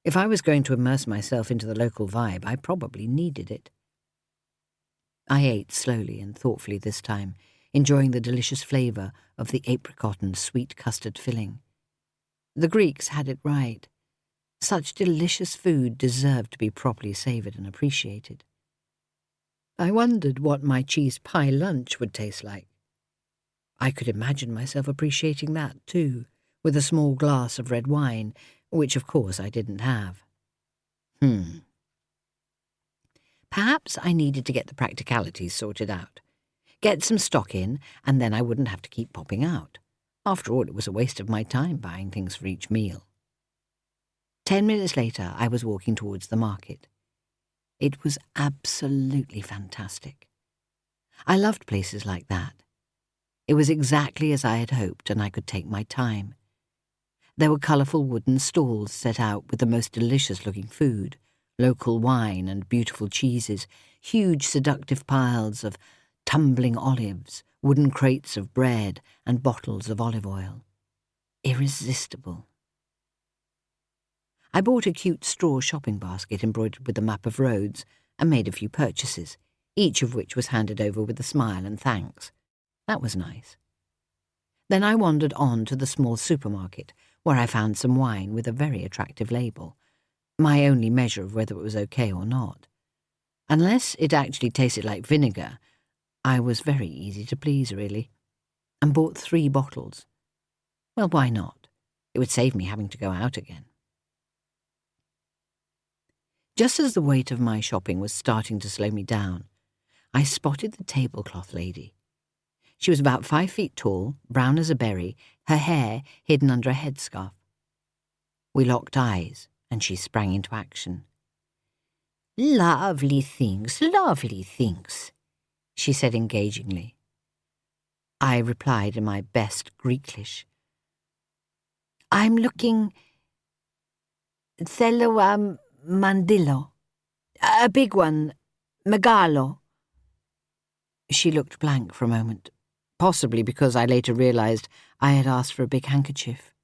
If I was going to immerse myself into the local vibe, I probably needed it. I ate slowly and thoughtfully this time, enjoying the delicious flavour of the apricot and sweet custard filling. The Greeks had it right. Such delicious food deserved to be properly savoured and appreciated. I wondered what my cheese pie lunch would taste like. I could imagine myself appreciating that too, with a small glass of red wine, which of course I didn't have. Perhaps I needed to get the practicalities sorted out. Get some stock in, and then I wouldn't have to keep popping out. After all, it was a waste of my time buying things for each meal. 10 minutes later, I was walking towards the market. It was absolutely fantastic. I loved places like that. It was exactly as I had hoped, and I could take my time. There were colourful wooden stalls set out with the most delicious-looking food, local wine and beautiful cheeses, huge seductive piles of tumbling olives, wooden crates of bread, and bottles of olive oil. Irresistible. I bought a cute straw shopping basket embroidered with a map of Rhodes and made a few purchases, each of which was handed over with a smile and thanks. That was nice. Then I wandered on to the small supermarket, where I found some wine with a very attractive label, my only measure of whether it was okay or not. Unless it actually tasted like vinegar, I was very easy to please, really, and bought 3 bottles. Well, why not? It would save me having to go out again. Just as the weight of my shopping was starting to slow me down, I spotted the tablecloth lady. She was about 5 feet tall, brown as a berry, her hair hidden under a headscarf. We locked eyes, and she sprang into action. "Lovely things, she said engagingly. I replied in my best Greeklish. "I'm looking... Θέλω mandillo. A big one. Megalo." She looked blank for a moment, possibly because I later realised I had asked for a big handkerchief.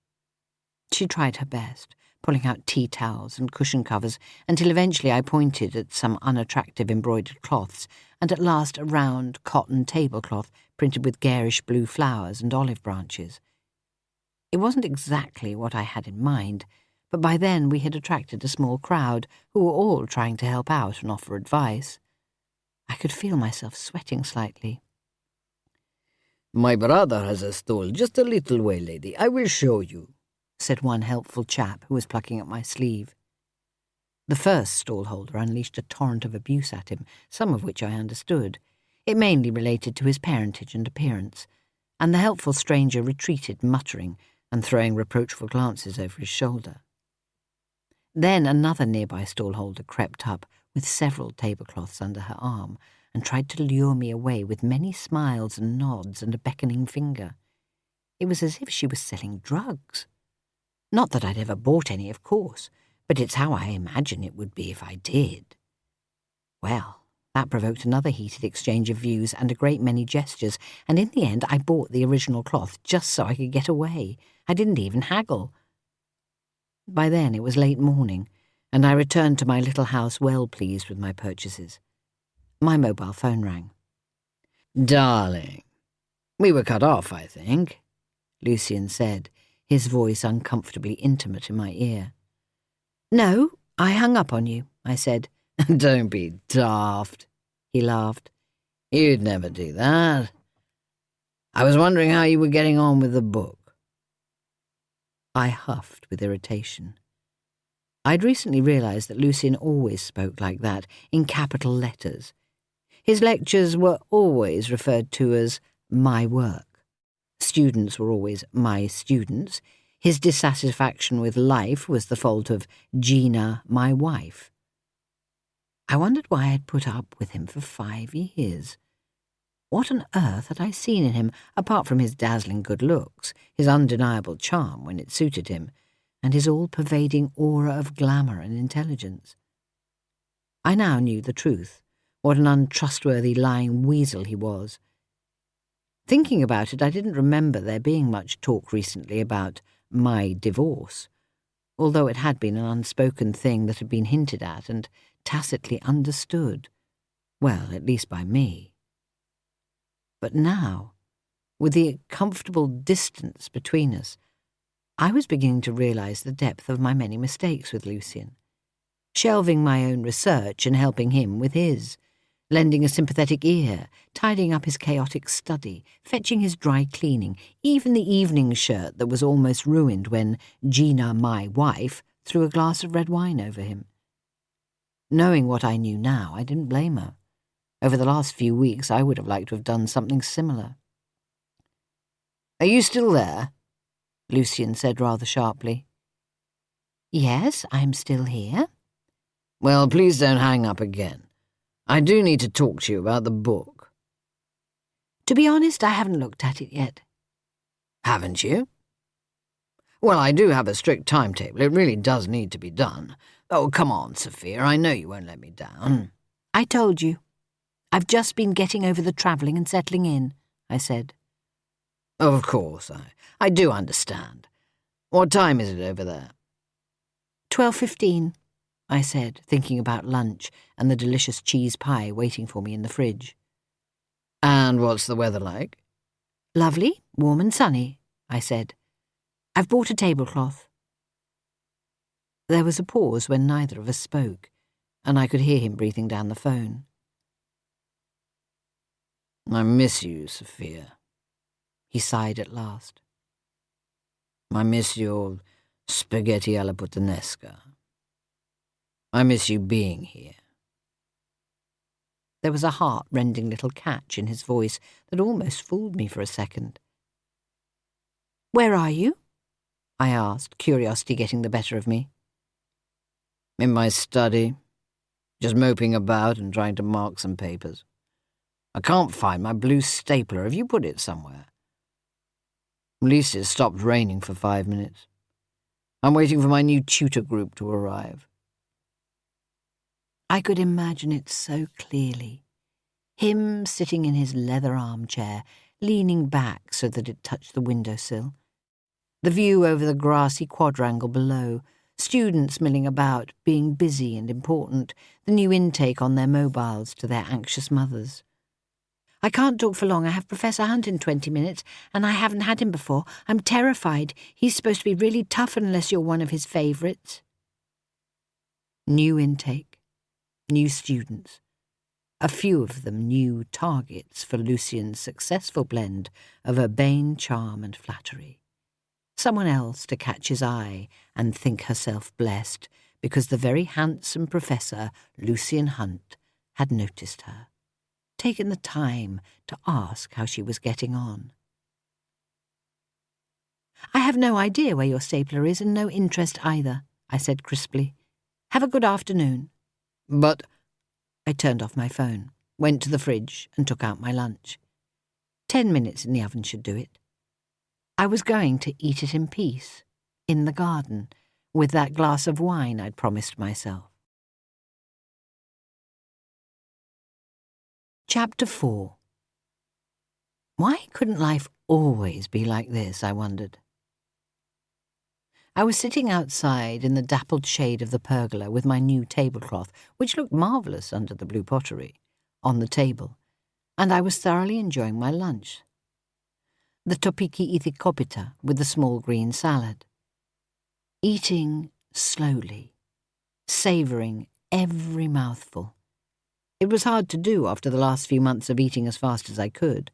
She tried her best, pulling out tea towels and cushion covers, until eventually I pointed at some unattractive embroidered cloths, and at last a round cotton tablecloth printed with garish blue flowers and olive branches. It wasn't exactly what I had in mind, but by then we had attracted a small crowd who were all trying to help out and offer advice. I could feel myself sweating slightly. "My brother has a stall just a little way, lady. I will show you," said one helpful chap who was plucking at my sleeve. The first stallholder unleashed a torrent of abuse at him, some of which I understood. It mainly related to his parentage and appearance, and the helpful stranger retreated, muttering and throwing reproachful glances over his shoulder. Then another nearby stallholder crept up with several tablecloths under her arm and tried to lure me away with many smiles and nods and a beckoning finger. It was as if she was selling drugs. Not that I'd ever bought any, of course, but it's how I imagine it would be if I did. Well, that provoked another heated exchange of views and a great many gestures, and in the end I bought the original cloth just so I could get away. I didn't even haggle. By then it was late morning, and I returned to my little house well pleased with my purchases. My mobile phone rang. "Darling, we were cut off, I think," Lucien said, his voice uncomfortably intimate in my ear. "No, I hung up on you," I said. "Don't be daft," he laughed. "You'd never do that. I was wondering how you were getting on with the book." I huffed with irritation. I'd recently realised that Lucien always spoke like that, in capital letters. His lectures were always referred to as my work. Students were always my students. His dissatisfaction with life was the fault of Gina, my wife. I wondered why I'd put up with him for 5 years. What on earth had I seen in him, apart from his dazzling good looks, his undeniable charm when it suited him, and his all-pervading aura of glamour and intelligence? I now knew the truth, what an untrustworthy lying weasel he was. Thinking about it, I didn't remember there being much talk recently about my divorce, although it had been an unspoken thing that had been hinted at and tacitly understood, well, at least by me. But now, with the comfortable distance between us, I was beginning to realise the depth of my many mistakes with Lucien, shelving my own research and helping him with his, lending a sympathetic ear, tidying up his chaotic study, fetching his dry cleaning, even the evening shirt that was almost ruined when Gina, my wife, threw a glass of red wine over him. Knowing what I knew now, I didn't blame her. Over the last few weeks, I would have liked to have done something similar. "Are you still there?" Lucien said rather sharply. "Yes, I'm still here." "Well, please don't hang up again. I do need to talk to you about the book." "To be honest, I haven't looked at it yet." "Haven't you?" "Well, I do have a strict timetable. It really does need to be done. Oh, come on, Sophia. I know you won't let me down." "I told you. I've just been getting over the travelling and settling in," I said. "Oh, of course, I do understand. What time is it over there?" 12:15, I said, thinking about lunch and the delicious cheese pie waiting for me in the fridge. "And what's the weather like?" "Lovely, warm and sunny," I said. "I've bought a tablecloth." There was a pause when neither of us spoke, and I could hear him breathing down the phone. "I miss you, Sophia," he sighed at last. "I miss your spaghetti alla puttanesca. 'I miss your spaghetti alla puttanesca. 'I miss you being here." There was a heart-rending little catch in his voice that almost fooled me for a second. "Where are you?" I asked, curiosity getting the better of me. "In my study, just moping about and trying to mark some papers. I can't find my blue stapler. Have you put it somewhere? At least it stopped raining for 5 minutes. I'm waiting for my new tutor group to arrive." I could imagine it so clearly. Him sitting in his leather armchair, leaning back so that it touched the windowsill. The view over the grassy quadrangle below, students milling about, being busy and important, the new intake on their mobiles to their anxious mothers. "I can't talk for long. I have Professor Hunt in 20 minutes, and I haven't had him before. I'm terrified. He's supposed to be really tough unless you're one of his favourites." New intake, new students. A few of them new targets for Lucian's successful blend of urbane charm and flattery. Someone else to catch his eye and think herself blessed because the very handsome Professor Lucian Hunt had noticed her, taken the time to ask how she was getting on. "I have no idea where your stapler is and no interest either," I said crisply. "Have a good afternoon." "But—" I turned off my phone, went to the fridge and took out my lunch. 10 minutes in the oven should do it. I was going to eat it in peace, in the garden, with that glass of wine I'd promised myself. Chapter 4. Why couldn't life always be like this, I wondered. I was sitting outside in the dappled shade of the pergola with my new tablecloth, which looked marvellous under the blue pottery, on the table, and I was thoroughly enjoying my lunch. The topiki ithikopita with the small green salad. Eating slowly, savouring every mouthful. It was hard to do after the last few months of eating as fast as I could,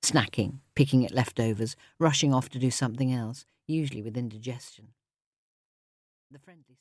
snacking, picking at leftovers, rushing off to do something else, usually with indigestion. The friendly